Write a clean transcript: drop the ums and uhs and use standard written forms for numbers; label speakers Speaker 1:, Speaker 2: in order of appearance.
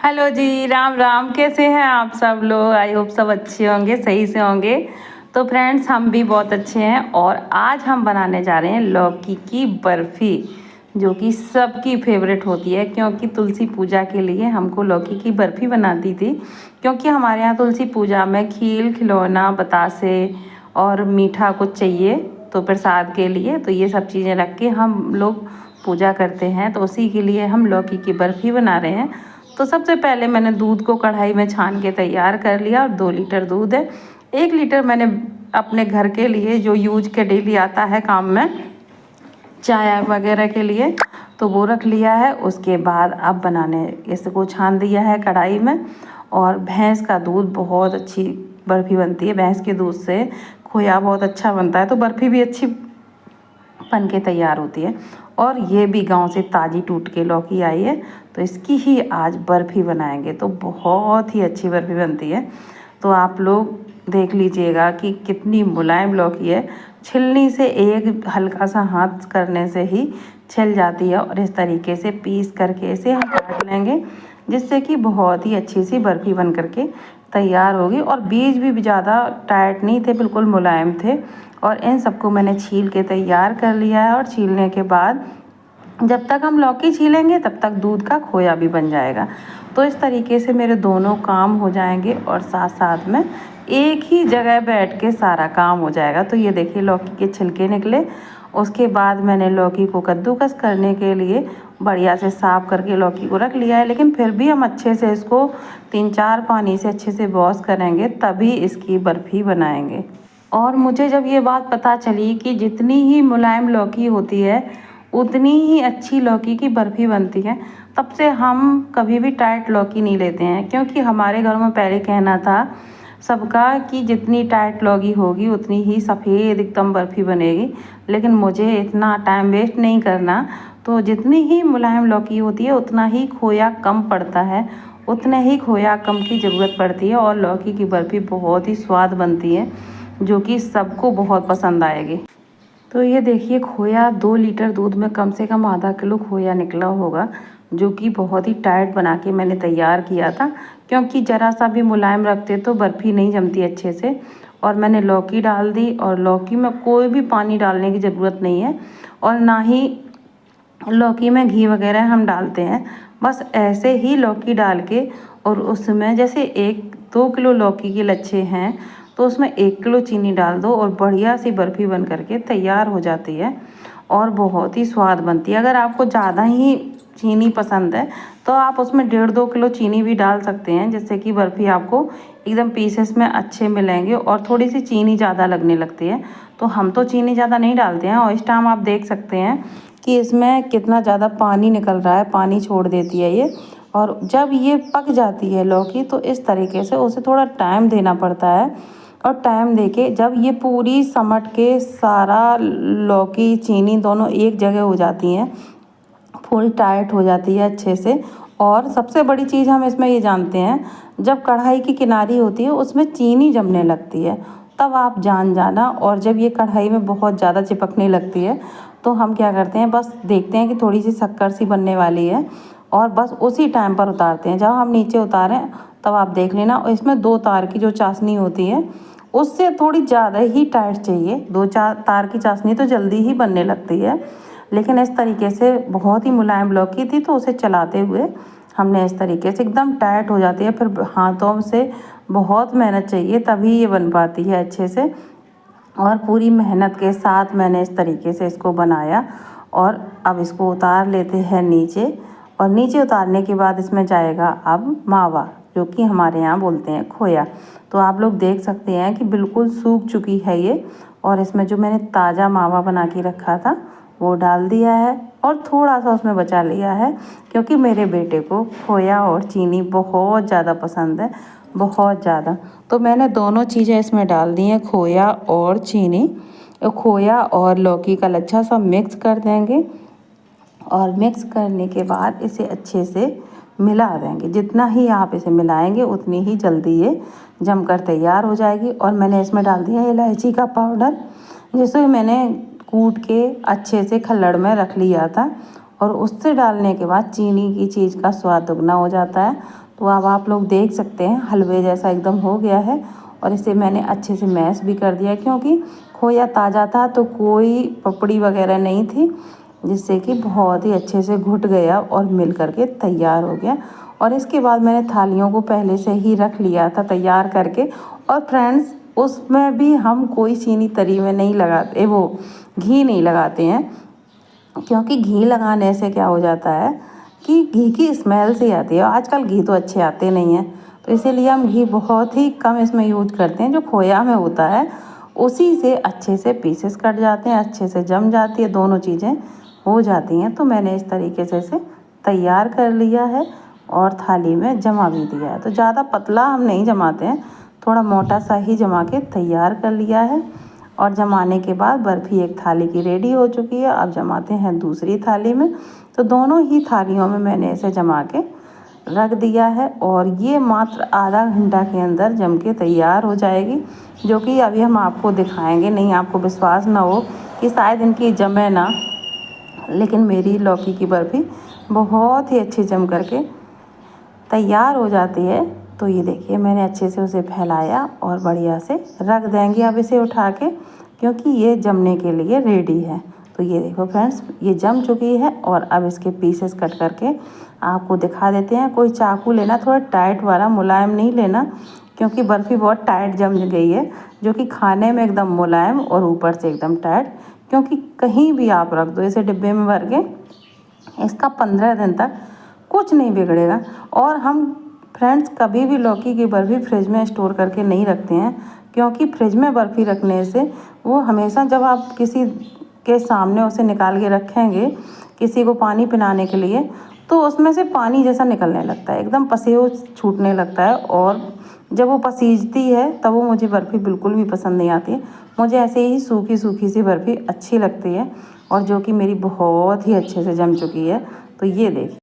Speaker 1: Hello जी, राम राम। कैसे हैं आप सब लोग? आई होप सब अच्छे होंगे, सही से होंगे। तो फ्रेंड्स, हम भी बहुत अच्छे हैं और आज हम बनाने जा रहे हैं लौकी की बर्फ़ी, जो कि सबकी फेवरेट होती है। क्योंकि तुलसी पूजा के लिए हमको लौकी की बर्फ़ी बनाती थी, क्योंकि हमारे यहाँ तुलसी पूजा में खीर, खिलौना, बतासे और मीठा कुछ चाहिए तो प्रसाद के लिए, तो ये सब चीज़ें रख के हम लोग पूजा करते हैं। तो उसी के लिए हम लौकी की बर्फ़ी बना रहे हैं। तो सबसे पहले मैंने दूध को कढ़ाई में छान के तैयार कर लिया और 2 लीटर दूध है। 1 लीटर मैंने अपने घर के लिए जो यूज के डेली आता है काम में, चाय वगैरह के लिए, तो वो रख लिया है। उसके बाद अब बनाने इसको छान दिया है कढ़ाई में। और भैंस का दूध बहुत अच्छी बर्फ़ी बनती है। भैंस के दूध से खोया बहुत अच्छा बनता है, तो बर्फ़ी भी अच्छी बन के तैयार होती है। और ये भी गांव से ताज़ी टूट के लौकी आई है, तो इसकी ही आज बर्फ़ी बनाएंगे। तो बहुत ही अच्छी बर्फ़ी बनती है। तो आप लोग देख लीजिएगा कि कितनी मुलायम लौकी है। छिलनी से एक हल्का सा हाथ करने से ही छिल जाती है। और इस तरीके से पीस करके इसे हम काट लेंगे, जिससे कि बहुत ही अच्छी सी बर्फ़ी बन करके तैयार होगी। और बीज भी ज़्यादा टाइट नहीं थे, बिल्कुल मुलायम थे। और इन सबको मैंने छील के तैयार कर लिया है। और छीलने के बाद जब तक हम लौकी छीलेंगे तब तक दूध का खोया भी बन जाएगा। तो इस तरीके से मेरे दोनों काम हो जाएंगे और साथ साथ में एक ही जगह बैठ के सारा काम हो जाएगा। तो ये देखिए, लौकी के छिलके निकले। उसके बाद मैंने लौकी को कद्दूकस करने के लिए बढ़िया से साफ़ करके लौकी को रख लिया है। लेकिन फिर भी हम अच्छे से इसको 3-4 पानी से अच्छे से वॉश करेंगे, तभी इसकी बर्फ़ी बनाएंगे। और मुझे जब ये बात पता चली कि जितनी ही मुलायम लौकी होती है उतनी ही अच्छी लौकी की बर्फ़ी बनती है, तब से हम कभी भी टाइट लौकी नहीं लेते हैं। क्योंकि हमारे घर में पहले कहना था सबका कि जितनी टाइट लौकी होगी उतनी ही सफ़ेद एकदम बर्फ़ी बनेगी। लेकिन मुझे इतना टाइम वेस्ट नहीं करना, तो जितनी ही मुलायम लौकी होती है उतना ही खोया कम पड़ता है, उतने ही खोया कम की ज़रूरत पड़ती है। और लौकी की बर्फ़ी बहुत ही स्वाद बनती है, जो कि सबको बहुत पसंद आएगी। तो ये देखिए, खोया 2 लीटर दूध में कम से कम आधा किलो खोया निकला होगा, जो कि बहुत ही टाइट बना के मैंने तैयार किया था। क्योंकि ज़रा सा भी मुलायम रखते तो बर्फ़ी नहीं जमती अच्छे से। और मैंने लौकी डाल दी, और लौकी में कोई भी पानी डालने की ज़रूरत नहीं है, और ना ही लौकी में घी वगैरह हम डालते हैं। बस ऐसे ही लौकी डाल के, और उसमें जैसे 1-2 किलो लौकी के लच्छे हैं तो उसमें 1 किलो चीनी डाल दो और बढ़िया सी बर्फ़ी बन करके तैयार हो जाती है। और बहुत ही स्वाद बनती है। अगर आपको ज़्यादा ही चीनी पसंद है तो आप उसमें 1.5-2 किलो चीनी भी डाल सकते हैं, जिससे कि बर्फ़ी आपको एकदम पीसेस में अच्छे मिलेंगे। और थोड़ी सी चीनी ज़्यादा लगने लगती है, तो हम तो चीनी ज़्यादा नहीं डालते हैं। और इस टाइम आप देख सकते हैं कि इसमें कितना ज़्यादा पानी निकल रहा है, पानी छोड़ देती है ये। और जब ये पक जाती है लौकी, तो इस तरीके से उसे थोड़ा टाइम देना पड़ता है। और टाइम देके जब ये पूरी समट के सारा लौकी चीनी दोनों एक जगह हो जाती हैं, पूरी टाइट हो जाती है अच्छे से। और सबसे बड़ी चीज़ हम इसमें ये जानते हैं, जब कढ़ाई की किनारी होती है उसमें चीनी जमने लगती है, तब आप जान जाना। और जब ये कढ़ाई में बहुत ज़्यादा चिपकने लगती है, तो हम क्या करते हैं, बस देखते हैं कि थोड़ी सी शक्कर सी बनने वाली है, और बस उसी टाइम पर उतारते हैं। जब हम नीचे उतारें तब आप देख लेना। और इसमें 2 तार की जो चाशनी होती है उससे थोड़ी ज़्यादा ही टाइट चाहिए। 2-4 तार की चाशनी तो जल्दी ही बनने लगती है, लेकिन इस तरीके से बहुत ही मुलायम लौकी थी, तो उसे चलाते हुए हमने इस तरीके से एकदम टाइट हो जाती है। फिर हाथों से बहुत मेहनत चाहिए, तभी ये बन पाती है अच्छे से। और पूरी मेहनत के साथ मैंने इस तरीके से इसको बनाया। और अब इसको उतार लेते हैं नीचे। और नीचे उतारने के बाद इसमें जाएगा अब मावा, जो कि हमारे यहाँ बोलते हैं खोया। तो आप लोग देख सकते हैं कि बिल्कुल सूख चुकी है ये। और इसमें जो मैंने ताज़ा मावा बना के रखा था वो डाल दिया है, और थोड़ा सा उसमें बचा लिया है, क्योंकि मेरे बेटे को खोया और चीनी बहुत ज़्यादा पसंद है, बहुत ज़्यादा। तो मैंने दोनों चीज़ें इसमें डाल दी हैं, खोया और चीनी। खोया और लौकी का लच्छा सब मिक्स कर देंगे। और मिक्स करने के बाद इसे अच्छे से मिला देंगे। जितना ही आप इसे मिलाएंगे उतनी ही जल्दी ये जमकर तैयार हो जाएगी। और मैंने इसमें डाल दिया इलायची का पाउडर, जिसे मैंने कूट के अच्छे से खल्लड़ में रख लिया था। और उससे डालने के बाद चीनी की चीज़ का स्वाद दुगना हो जाता है। तो अब आप लोग देख सकते हैं हलवे जैसा एकदम हो गया है। और इसे मैंने अच्छे से मैश भी कर दिया, क्योंकि खोया ताज़ा था तो कोई पपड़ी वगैरह नहीं थी, जिससे कि बहुत ही अच्छे से घुट गया और मिल करके तैयार हो गया। और इसके बाद मैंने थालियों को पहले से ही रख लिया था तैयार करके। और फ्रेंड्स, उसमें भी हम कोई चीनी तरी में नहीं लगाते, वो घी नहीं लगाते हैं, क्योंकि घी लगाने से क्या हो जाता है कि घी की स्मेल से आती है। आजकल घी तो अच्छे आते नहीं हैं, तो इसीलिए हम घी बहुत ही कम इसमें यूज करते हैं। जो खोया में होता है उसी से अच्छे से पीसेस कट जाते हैं, अच्छे से जम जाती है, दोनों चीज़ें हो जाती हैं। तो मैंने इस तरीके से इसे तैयार कर लिया है और थाली में जमा भी दिया है। तो ज़्यादा पतला हम नहीं जमाते हैं, थोड़ा मोटा सा ही जमा के तैयार कर लिया है। और जमाने के बाद बर्फ़ी एक थाली की रेडी हो चुकी है। अब जमाते हैं दूसरी थाली में। तो दोनों ही थालियों में मैंने इसे जमा के रख दिया है और ये मात्र आधा घंटा के अंदर जम के तैयार हो जाएगी, जो कि अभी हम आपको दिखाएंगे। नहीं, आपको विश्वास ना हो कि शायद इनकी जमे ना, लेकिन मेरी लौकी की बर्फ़ी बहुत ही अच्छी जम करके तैयार हो जाती है। तो ये देखिए, मैंने अच्छे से उसे फैलाया और बढ़िया से रख देंगे अब इसे उठा के, क्योंकि ये जमने के लिए रेडी है। तो ये देखो फ्रेंड्स, ये जम चुकी है और अब इसके पीसेस कट करके आपको दिखा देते हैं। कोई चाकू लेना, थोड़ा टाइट वाला, मुलायम नहीं लेना, क्योंकि बर्फ़ी बहुत टाइट जम गई है, जो कि खाने में एकदम मुलायम और ऊपर से एकदम टाइट। क्योंकि कहीं भी आप रख दो इसे डिब्बे में भर के, इसका 15 दिन तक कुछ नहीं बिगड़ेगा। और हम फ्रेंड्स कभी भी लौकी की बर्फ़ी फ्रिज में स्टोर करके नहीं रखते हैं, क्योंकि फ्रिज में बर्फ़ी रखने से वो हमेशा जब आप किसी के सामने उसे निकाल के रखेंगे, किसी को पानी पिलाने के लिए, तो उसमें से पानी जैसा निकलने लगता है, एकदम पसेव छूटने लगता है। और जब वो पसीजती है तब वो मुझे बर्फ़ी बिल्कुल भी पसंद नहीं आती है। मुझे ऐसे ही सूखी सूखी सी बर्फ़ी अच्छी लगती है, और जो कि मेरी बहुत ही अच्छे से जम चुकी है। तो ये देखिए।